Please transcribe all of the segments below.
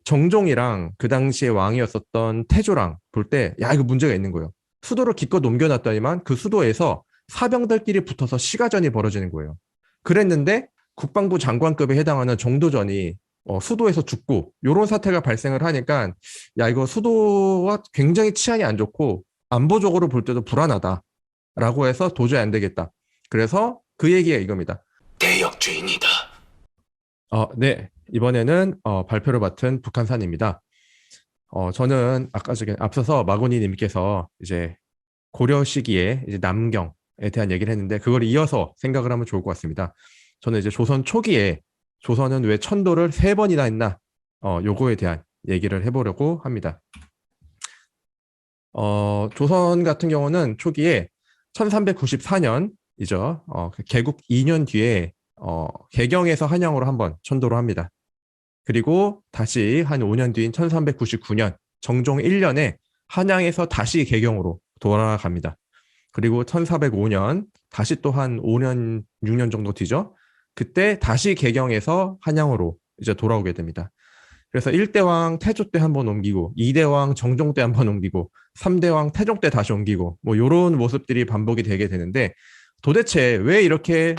정종이랑 그 당시에 왕이었었던 태조랑 볼 때, 야, 이거 문제가 있는 거예요. 수도를 기껏 옮겨놨더니만 그 수도에서 사병들끼리 붙어서 시가전이 벌어지는 거예요. 그랬는데 국방부 장관급에 해당하는 정도전이 수도에서 죽고 요런 사태가 발생을 하니까 야, 이거 수도와 굉장히 치안이 안 좋고 안보적으로 볼 때도 불안하다라고 해서 도저히 안 되겠다. 그래서 그 얘기가 이겁니다. 대역주의이다. 네. 이번에는 발표를 맡은 북한산입니다. 저는 아까 전에 앞서서 마고니 님께서 이제 고려 시기에 이제 남경에 대한 얘기를 했는데 그걸 이어서 생각을 하면 좋을 것 같습니다. 저는 이제 조선 초기에 조선은 왜 천도를 세 번이나 했나? 요거에 대한 얘기를 해보려고 합니다. 조선 같은 경우는 초기에 1394년이죠. 그 개국 2년 뒤에 개경에서 한양으로 한번 천도를 합니다. 그리고 다시 한 5년 뒤인 1399년 정종 1년에 한양에서 다시 개경으로 돌아갑니다. 그리고 1405년 다시 또 한 5년, 6년 정도 뒤죠. 그때 다시 개경에서 한양으로 이제 돌아오게 됩니다. 그래서 1대왕 태조 때 한번 옮기고 2대왕 정종 때 한번 옮기고 3대왕 태종 때 다시 옮기고 뭐 이런 모습들이 반복이 되게 되는데 도대체 왜 이렇게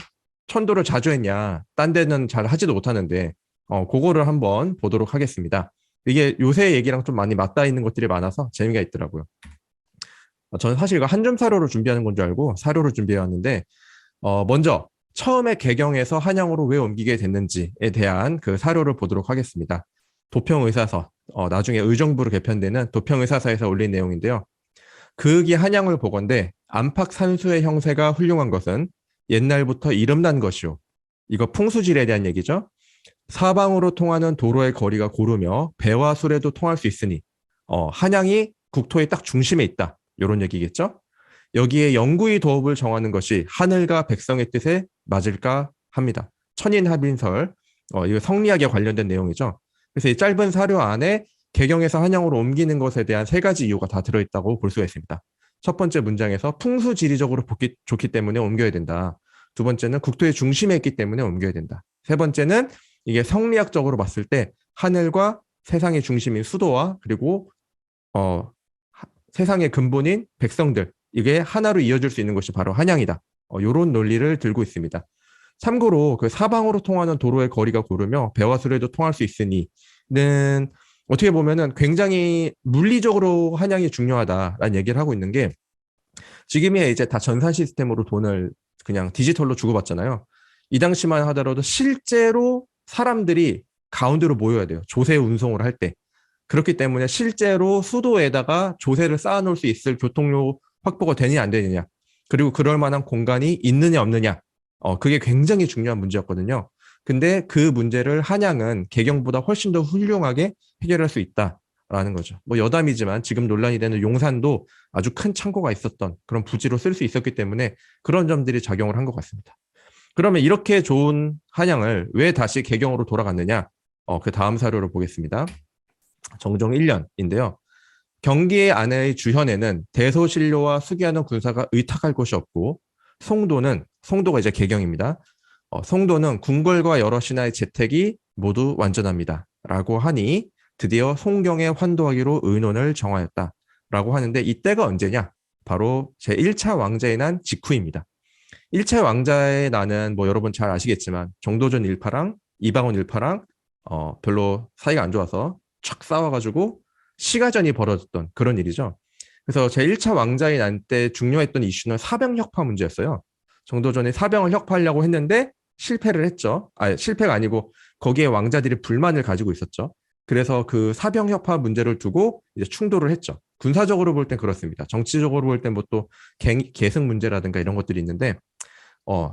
천도를 자주 했냐? 딴 데는 잘 하지도 못하는데 그거를 한번 보도록 하겠습니다. 이게 요새 얘기랑 좀 많이 맞닿아 있는 것들이 많아서 재미가 있더라고요. 저는 사실 이거 한 점 사료를 준비하는 건 줄 알고 사료를 준비해 왔는데 먼저 처음에 개경에서 한양으로 왜 옮기게 됐는지에 대한 그 사료를 보도록 하겠습니다. 도평의사서, 나중에 의정부로 개편되는 도평의사서에서 올린 내용인데요. 그윽이 한양을 보건대 안팎산수의 형세가 훌륭한 것은 옛날부터 이름난 것이오. 이거 풍수질에 대한 얘기죠. 사방으로 통하는 도로의 거리가 고르며 배와 수레도 통할 수 있으니 한양이 국토의 딱 중심에 있다. 이런 얘기겠죠. 여기에 영구히 도읍을 정하는 것이 하늘과 백성의 뜻에 맞을까 합니다. 천인합인설, 이거 성리학에 관련된 내용이죠. 그래서 이 짧은 사료 안에 개경에서 한양으로 옮기는 것에 대한 세 가지 이유가 다 들어있다고 볼 수가 있습니다. 첫 번째 문장에서 풍수지리적으로 좋기 때문에 옮겨야 된다. 두 번째는 국토의 중심에 있기 때문에 옮겨야 된다. 세 번째는 이게 성리학적으로 봤을 때 하늘과 세상의 중심인 수도와 그리고 세상의 근본인 백성들 이게 하나로 이어질 수 있는 것이 바로 한양이다. 이런 논리를 들고 있습니다. 참고로 그 사방으로 통하는 도로의 거리가 고르며 배와 수레도 통할 수 있으니는 어떻게 보면은 굉장히 물리적으로 한양이 중요하다라는 얘기를 하고 있는 게 지금이야 이제 다 전산 시스템으로 돈을 그냥 디지털로 주고받잖아요. 이 당시만 하더라도 실제로 사람들이 가운데로 모여야 돼요. 조세 운송을 할 때. 그렇기 때문에 실제로 수도에다가 조세를 쌓아놓을 수 있을 교통료 확보가 되느냐 안 되느냐. 그리고 그럴 만한 공간이 있느냐 없느냐. 그게 굉장히 중요한 문제였거든요. 근데 그 문제를 한양은 개경보다 훨씬 더 훌륭하게 해결할 수 있다라는 거죠. 뭐 여담이지만 지금 논란이 되는 용산도 아주 큰 창고가 있었던 그런 부지로 쓸 수 있었기 때문에 그런 점들이 작용을 한 것 같습니다. 그러면 이렇게 좋은 한양을 왜 다시 개경으로 돌아갔느냐? 그 다음 사료를 보겠습니다. 정종 1년인데요. 경기의 안의 주현에는 대소신료와 수기하는 군사가 의탁할 곳이 없고 송도가 이제 개경입니다. 송도는 궁궐과 여러 신하의 재택이 모두 완전합니다. 라고 하니 드디어 송경에 환도하기로 의논을 정하였다. 라고 하는데 이때가 언제냐? 바로 제1차 왕자의 난 직후입니다. 1차 왕자의 난은 뭐 여러분 잘 아시겠지만 정도전 일파랑 이방원 일파랑 별로 사이가 안 좋아서 촥 싸워가지고 시가전이 벌어졌던 그런 일이죠. 그래서 제1차 왕자의 난 때 중요했던 이슈는 사병 혁파 문제였어요. 정도전에 사병을 혁파하려고 했는데 실패를 했죠. 실패가 아니고 거기에 왕자들이 불만을 가지고 있었죠. 그래서 그 사병 혁파 문제를 두고 이제 충돌을 했죠. 군사적으로 볼 땐 그렇습니다. 정치적으로 볼 땐 뭐 또 계승 문제라든가 이런 것들이 있는데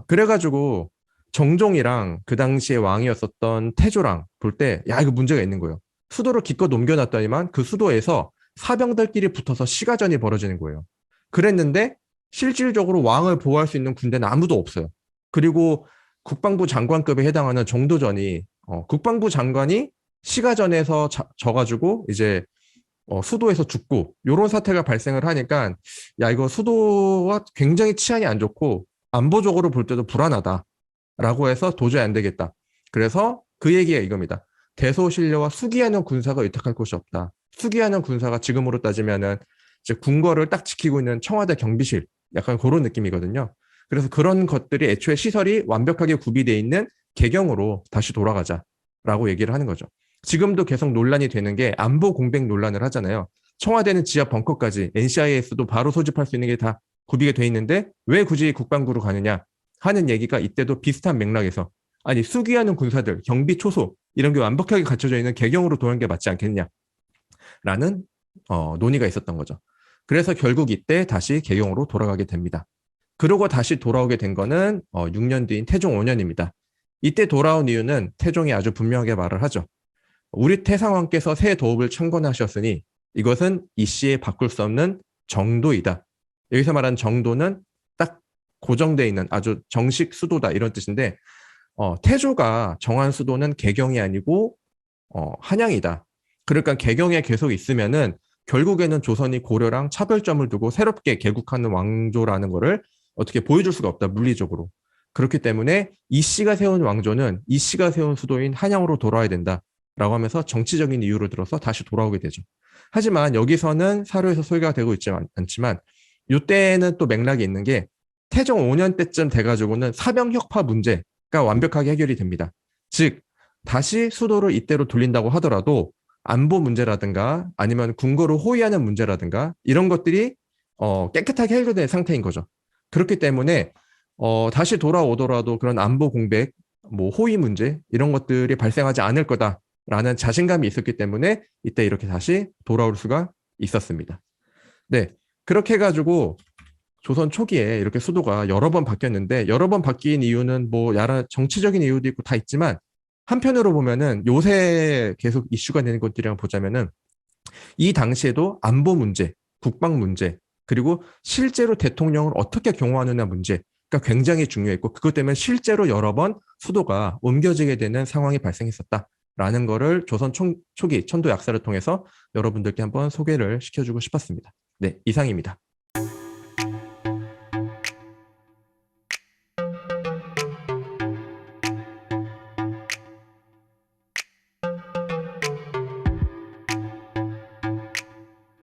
그래가지고 정종이랑 그 당시에 왕이었었던 태조랑 볼 때, 야, 이거 문제가 있는 거예요. 수도를 기껏 옮겨놨더니만 그 수도에서 사병들끼리 붙어서 시가전이 벌어지는 거예요. 그랬는데 실질적으로 왕을 보호할 수 있는 군대는 아무도 없어요. 그리고 국방부 장관급에 해당하는 정도전이 국방부 장관이 시가전에서 져가지고 이제 수도에서 죽고 이런 사태가 발생을 하니까 야 이거 수도와 굉장히 치안이 안 좋고 안보적으로 볼 때도 불안하다라고 해서 도저히 안 되겠다. 그래서 그 얘기가 이겁니다. 대소신료와 수기하는 군사가 위탁할 곳이 없다. 수기하는 군사가 지금으로 따지면은 이제 군거를 딱 지키고 있는 청와대 경비실 약간 그런 느낌이거든요. 그래서 그런 것들이 애초에 시설이 완벽하게 구비되어 있는 개경으로 다시 돌아가자라고 얘기를 하는 거죠. 지금도 계속 논란이 되는 게 안보 공백 논란을 하잖아요. 청와대는 지하 벙커까지 NCIS도 바로 소집할 수 있는 게 다 구비가 돼 있는데 왜 굳이 국방부로 가느냐 하는 얘기가 이때도 비슷한 맥락에서 아니 수기하는 군사들, 경비 초소 이런 게 완벽하게 갖춰져 있는 개경으로 도는 게 맞지 않겠냐라는 논의가 있었던 거죠. 그래서 결국 이때 다시 개경으로 돌아가게 됩니다. 그러고 다시 돌아오게 된 거는 6년 뒤인 태종 5년입니다. 이때 돌아온 이유는 태종이 아주 분명하게 말을 하죠. 우리 태상왕께서 새 도읍을 창건하셨으니 이것은 이 시에 바꿀 수 없는 정도이다. 여기서 말한 정도는 딱 고정되어 있는 아주 정식 수도다 이런 뜻인데 태조가 정한 수도는 개경이 아니고 한양이다. 그러니까 개경에 계속 있으면은 결국에는 조선이 고려랑 차별점을 두고 새롭게 개국하는 왕조라는 거를 어떻게 보여줄 수가 없다, 물리적으로. 그렇기 때문에 이 씨가 세운 왕조는 이 씨가 세운 수도인 한양으로 돌아와야 된다라고 하면서 정치적인 이유를 들어서 다시 돌아오게 되죠. 하지만 여기서는 사료에서 소개가 되고 있지 않지만 이때는 또 맥락이 있는 게 태종 5년 때쯤 돼가지고는 사병혁파 문제가 완벽하게 해결이 됩니다. 즉 다시 수도를 이때로 돌린다고 하더라도 안보 문제라든가 아니면 궁궐을 호위하는 문제라든가 이런 것들이 깨끗하게 해결된 상태인 거죠. 그렇기 때문에 다시 돌아오더라도 그런 안보 공백, 뭐 호위 문제 이런 것들이 발생하지 않을 거다라는 자신감이 있었기 때문에 이때 이렇게 다시 돌아올 수가 있었습니다. 네, 그렇게 해가지고 조선 초기에 이렇게 수도가 여러 번 바뀌었는데 여러 번 바뀐 이유는 뭐 여러 정치적인 이유도 있고 다 있지만 한편으로 보면은 요새 계속 이슈가 되는 것들이랑 보자면은 이 당시에도 안보 문제, 국방 문제, 그리고 실제로 대통령을 어떻게 경호하느냐 문제가 굉장히 중요했고 그것 때문에 실제로 여러 번 수도가 옮겨지게 되는 상황이 발생했었다라는 거를 조선 초기 천도 약사를 통해서 여러분들께 한번 소개를 시켜주고 싶었습니다. 네, 이상입니다.